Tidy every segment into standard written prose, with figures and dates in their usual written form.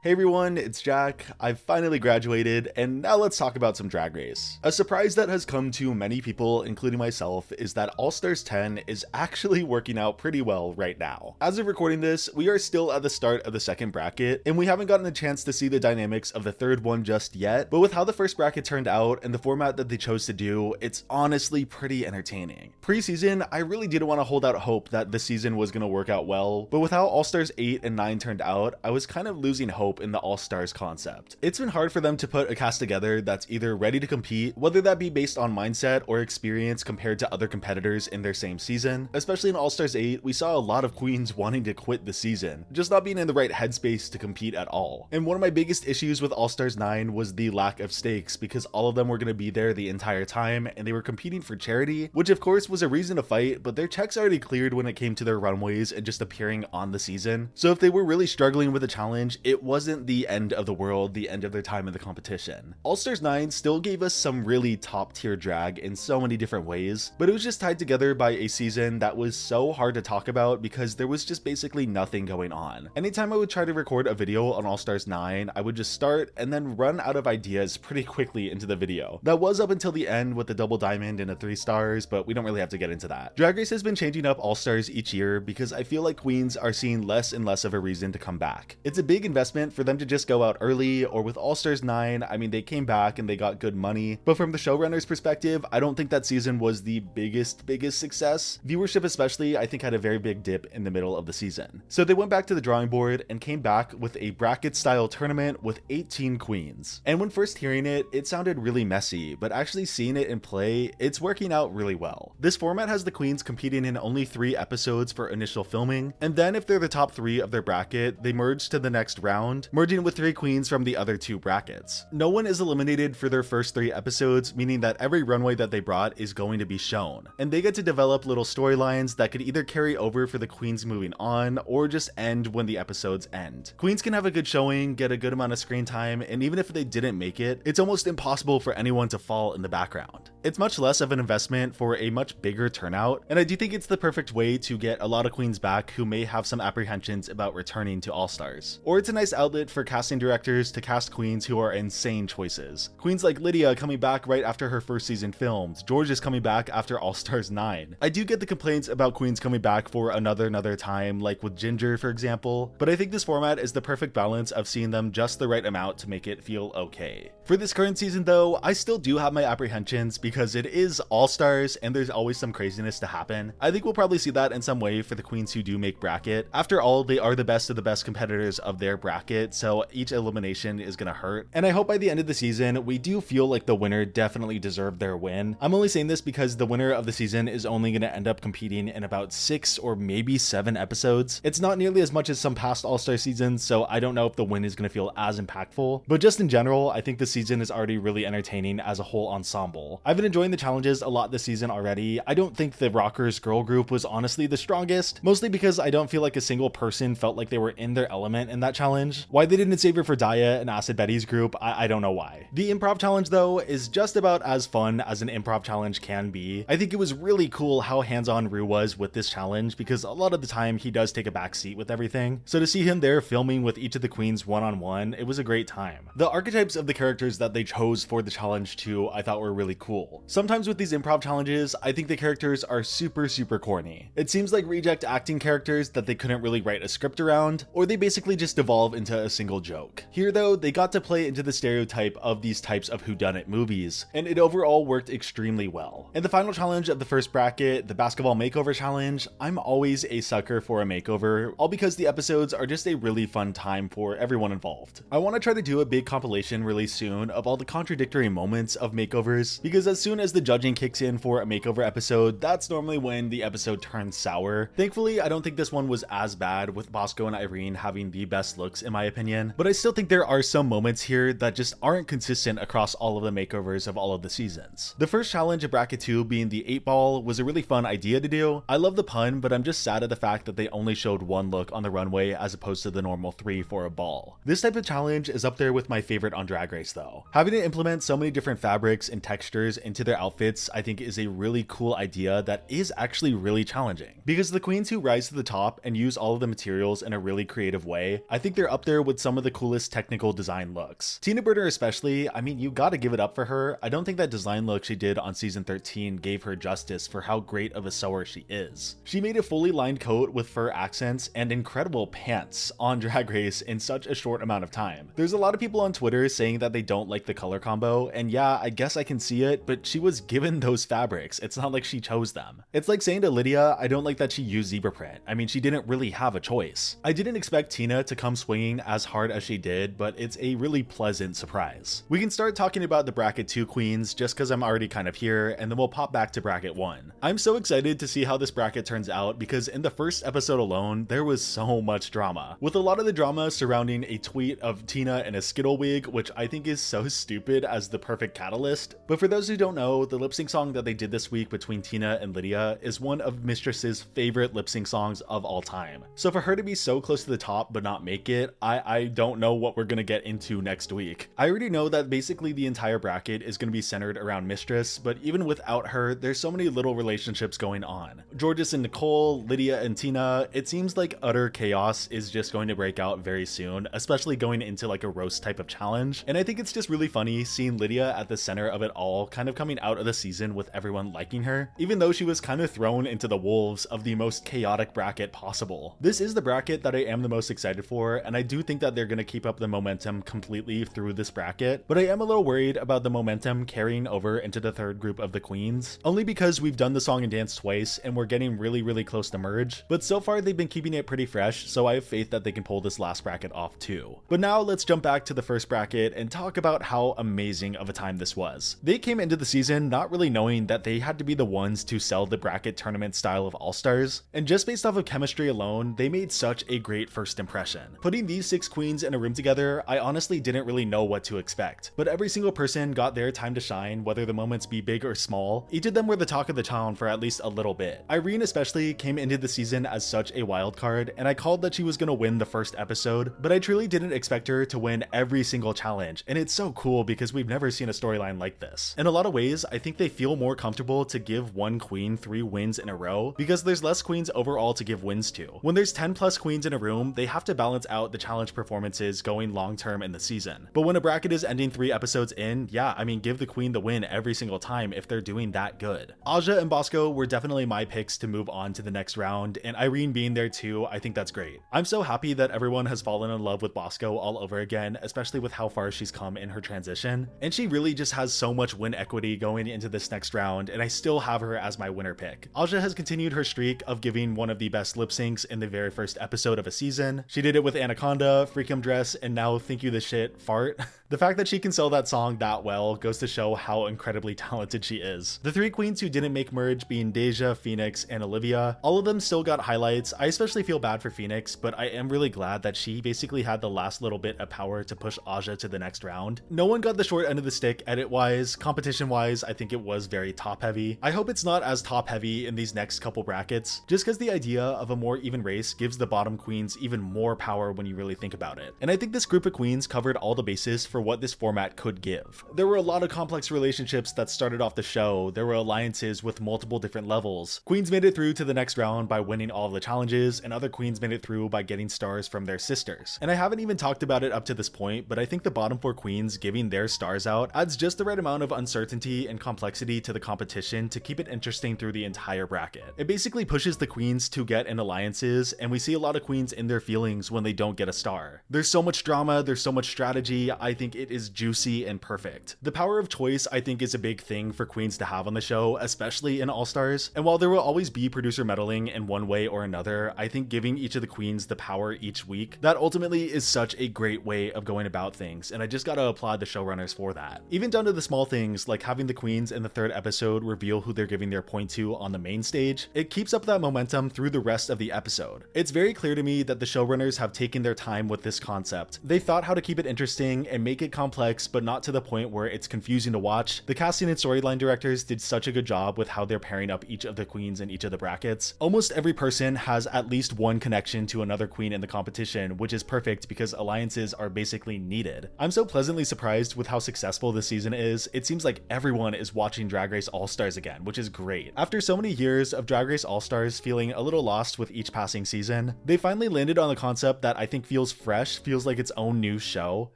Hey everyone, it's Jack. I've finally graduated, and now let's talk about some Drag Race. A surprise that has come to many people, including myself, is that All Stars 10 is actually working out pretty well right now. As of recording this, we are still at the start of the second bracket, and we haven't gotten a chance to see the dynamics of the third one just yet, but with how the first bracket turned out and the format that they chose to do, it's honestly pretty entertaining. Pre-season, I really didn't want to hold out hope that the season was going to work out well, but with how All Stars 8 and 9 turned out, I was kind of losing hope in the All-Stars concept. It's been hard for them to put a cast together that's either ready to compete, whether that be based on mindset or experience compared to other competitors in their same season. Especially in All-Stars 8, we saw a lot of queens wanting to quit the season, just not being in the right headspace to compete at all. And one of my biggest issues with All-Stars 9 was the lack of stakes, because all of them were going to be there the entire time and they were competing for charity, which of course was a reason to fight, but their checks already cleared when it came to their runways and just appearing on the season. So if they were really struggling with a challenge, it wasn't the end of the world, the end of their time in the competition. All-Stars 9 still gave us some really top tier drag in so many different ways, but it was just tied together by a season that was so hard to talk about because there was just basically nothing going on. Anytime I would try to record a video on All-Stars 9, I would just start and then run out of ideas pretty quickly into the video. That was up until the end with the double diamond and a 3 stars, but we don't really have to get into that. Drag Race has been changing up All-Stars each year because I feel like queens are seeing less and less of a reason to come back. It's a big investment for them to just go out early, or with All Stars 9, I mean, they came back and they got good money, but from the showrunner's perspective, I don't think that season was the biggest success. Viewership especially, I think, had a very big dip in the middle of the season. So they went back to the drawing board and came back with a bracket style tournament with 18 queens. And when first hearing it, it sounded really messy, but actually seeing it in play, it's working out really well. This format has the queens competing in only 3 episodes for initial filming, and then if they're the top 3 of their bracket, they merge to the next round, merging with 3 queens from the other 2 brackets. No one is eliminated for their first 3 episodes, meaning that every runway that they brought is going to be shown, and they get to develop little storylines that could either carry over for the queens moving on or just end when the episodes end. Queens can have a good showing, get a good amount of screen time, and even if they didn't make it, it's almost impossible for anyone to fall in the background. It's much less of an investment for a much bigger turnout, and I do think it's the perfect way to get a lot of queens back who may have some apprehensions about returning to All-Stars. Or it's a nice outlet for casting directors to cast queens who are insane choices. Queens like Lydia coming back right after her first season filmed, George is coming back after All-Stars 9. I do get the complaints about queens coming back for another time, like with Ginger for example, but I think this format is the perfect balance of seeing them just the right amount to make it feel okay. For this current season though, I still do have my apprehensions because it is All-Stars and there's always some craziness to happen. I think we'll probably see that in some way for the queens who do make bracket. After all, they are the best of the best competitors of their bracket, so each elimination is gonna hurt. And I hope by the end of the season, we do feel like the winner definitely deserved their win. I'm only saying this because the winner of the season is only gonna end up competing in about 6 or maybe 7 episodes. It's not nearly as much as some past All-Star seasons, so I don't know if the win is gonna feel as impactful. But just in general, I think the season is already really entertaining as a whole ensemble. I've been enjoying the challenges a lot this season already. I don't think the Rockers girl group was honestly the strongest, mostly because I don't feel like a single person felt like they were in their element in that challenge. Why they didn't save it for Daya and Acid Betty's group, I don't know why. The improv challenge though is just about as fun as an improv challenge can be. I think it was really cool how hands-on Rue was with this challenge because a lot of the time he does take a back seat with everything. So to see him there filming with each of the queens one-on-one, it was a great time. The archetypes of the characters that they chose for the challenge too, I thought were really cool. Sometimes with these improv challenges, I think the characters are super corny. It seems like reject acting characters that they couldn't really write a script around, or they basically just devolve into a single joke. Here though, they got to play into the stereotype of these types of whodunit movies, and it overall worked extremely well. In the final challenge of the first bracket, the basketball makeover challenge, I'm always a sucker for a makeover, all because the episodes are just a really fun time for everyone involved. I want to try to do a big compilation really soon of all the contradictory moments of makeovers, because as soon as the judging kicks in for a makeover episode, that's normally when the episode turns sour. Thankfully, I don't think this one was as bad, with Bosco and Irene having the best looks in my opinion, but I still think there are some moments here that just aren't consistent across all of the makeovers of all of the seasons. The first challenge of bracket 2 being the 8 ball was a really fun idea to do. I love the pun, but I'm just sad at the fact that they only showed 1 look on the runway as opposed to the normal 3 for a ball. This type of challenge is up there with my favorite on Drag Race though. Having to implement so many different fabrics and textures into their outfits I think is a really cool idea that is actually really challenging, because the queens who rise to the top and use all of the materials in a really creative way, I think they're up there there with some of the coolest technical design looks. Tina Burner especially, I mean, you gotta give it up for her. I don't think that design look she did on season 13 gave her justice for how great of a sewer she is. She made a fully lined coat with fur accents and incredible pants on Drag Race in such a short amount of time. There's a lot of people on Twitter saying that they don't like the color combo, and yeah, I guess I can see it, but she was given those fabrics. It's not like she chose them. It's like saying to Lydia, I don't like that she used zebra print. I mean, she didn't really have a choice. I didn't expect Tina to come swinging as hard as she did, but it's a really pleasant surprise. We can start talking about the bracket 2 queens just because I'm already kind of here, and then we'll pop back to bracket 1. I'm so excited to see how this bracket turns out because in the first episode alone, there was so much drama. With a lot of the drama surrounding a tweet of Tina in a Skittle wig, which I think is so stupid as the perfect catalyst. But for those who don't know, the lip sync song that they did this week between Tina and Lydia is one of Mistress's favorite lip sync songs of all time. So for her to be so close to the top but not make it, I don't know what we're gonna get into next week. I already know that basically the entire bracket is gonna be centered around Mistress, but even without her, there's so many little relationships going on. Georges and Nicole, Lydia and Tina, it seems like utter chaos is just going to break out very soon, especially going into like a roast type of challenge. And I think it's just really funny seeing Lydia at the center of it all, kind of coming out of the season with everyone liking her, even though she was kind of thrown into the wolves of the most chaotic bracket possible. This is the bracket that I am the most excited for, and I do think that they're going to keep up the momentum completely through this bracket, but I am a little worried about the momentum carrying over into the third group of the queens, only because we've done the song and dance twice and we're getting really close to merge, but so far they've been keeping it pretty fresh, so I have faith that they can pull this last bracket off too. But now let's jump back to the first bracket and talk about how amazing of a time this was. They came into the season not really knowing that they had to be the ones to sell the bracket tournament style of All-Stars, and just based off of chemistry alone, they made such a great first impression. Putting these 6 queens in a room together, I honestly didn't really know what to expect, but every single person got their time to shine, whether the moments be big or small. Each of them were the talk of the town for at least a little bit. Irene especially came into the season as such a wild card, and I called that she was gonna win the first episode, but I truly didn't expect her to win every single challenge, and it's so cool because we've never seen a storyline like this. In a lot of ways, I think they feel more comfortable to give one queen 3 wins in a row because there's less queens overall to give wins to. When there's 10 plus queens in a room, they have to balance out the challenge performances going long term in the season. But when a bracket is ending 3 episodes in, yeah, I mean, give the queen the win every single time if they're doing that good. Aja and Bosco were definitely my picks to move on to the next round, and Irene being there too, I think that's great. I'm so happy that everyone has fallen in love with Bosco all over again, especially with how far she's come in her transition. And she really just has so much win equity going into this next round, and I still have her as my winner pick. Aja has continued her streak of giving one of the best lip syncs in the very first episode of a season. She did it with Anaconda, Freakum Dress, and now Thank You the Shit, Fart. The fact that she can sell that song that well goes to show how incredibly talented she is. The 3 queens who didn't make merge being Deja, Phoenix, and Olivia, all of them still got highlights. I especially feel bad for Phoenix, but I am really glad that she basically had the last little bit of power to push Aja to the next round. No one got the short end of the stick edit-wise. Competition-wise, I think it was very top-heavy. I hope it's not as top-heavy in these next couple brackets, just because the idea of a more even race gives the bottom queens even more power when you really think about it. And I think this group of queens covered all the bases for what this format could give. There were a lot of complex relationships that started off the show. There were alliances with multiple different levels. Queens made it through to the next round by winning all of the challenges, and other queens made it through by getting stars from their sisters. And I haven't even talked about it up to this point, but I think the bottom 4 queens giving their stars out adds just the right amount of uncertainty and complexity to the competition to keep it interesting through the entire bracket. It basically pushes the queens to get in alliances, and we see a lot of queens in their feelings when they don't get a star. There's so much drama, there's so much strategy. I think it is juicy and perfect. The power of choice, I think, is a big thing for queens to have on the show, especially in All-Stars. And while there will always be producer meddling in one way or another, I think giving each of the queens the power each week, that ultimately is such a great way of going about things, and I just gotta applaud the showrunners for that. Even down to the small things, like having the queens in the 3rd episode reveal who they're giving their point to on the main stage, it keeps up that momentum through the rest of the episode. It's very clear to me that the showrunners have taken their time with this concept. They thought how to keep it interesting and make it complex, but not to the point where it's confusing to watch. The casting and storyline directors did such a good job with how they're pairing up each of the queens in each of the brackets. Almost every person has at least one connection to another queen in the competition, which is perfect because alliances are basically needed. I'm so pleasantly surprised with how successful this season is. It seems like everyone is watching Drag Race All-Stars again, which is great. After so many years of Drag Race All-Stars feeling a little lost with each passing season, they finally landed on the concept that I think feels feels fresh, feels like its own new show,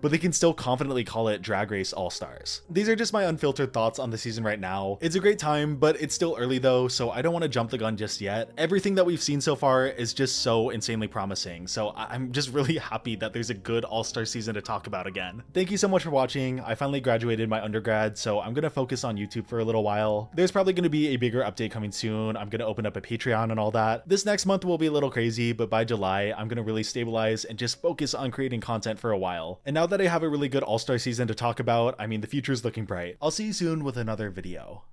but they can still confidently call it Drag Race All-Stars. These are just my unfiltered thoughts on the season right now. It's a great time, but it's still early though, so I don't want to jump the gun just yet. Everything that we've seen so far is just so insanely promising, so I'm just really happy that there's a good All-Star season to talk about again. Thank you so much for watching. I finally graduated my undergrad, so I'm gonna focus on YouTube for a little while. There's probably gonna be a bigger update coming soon. I'm gonna open up a Patreon and all that. This next month will be a little crazy, but by July, I'm gonna really stabilize and just focus on creating content for a while. And now that I have a really good All-Star season to talk about, I mean, the future's looking bright. I'll see you soon with another video.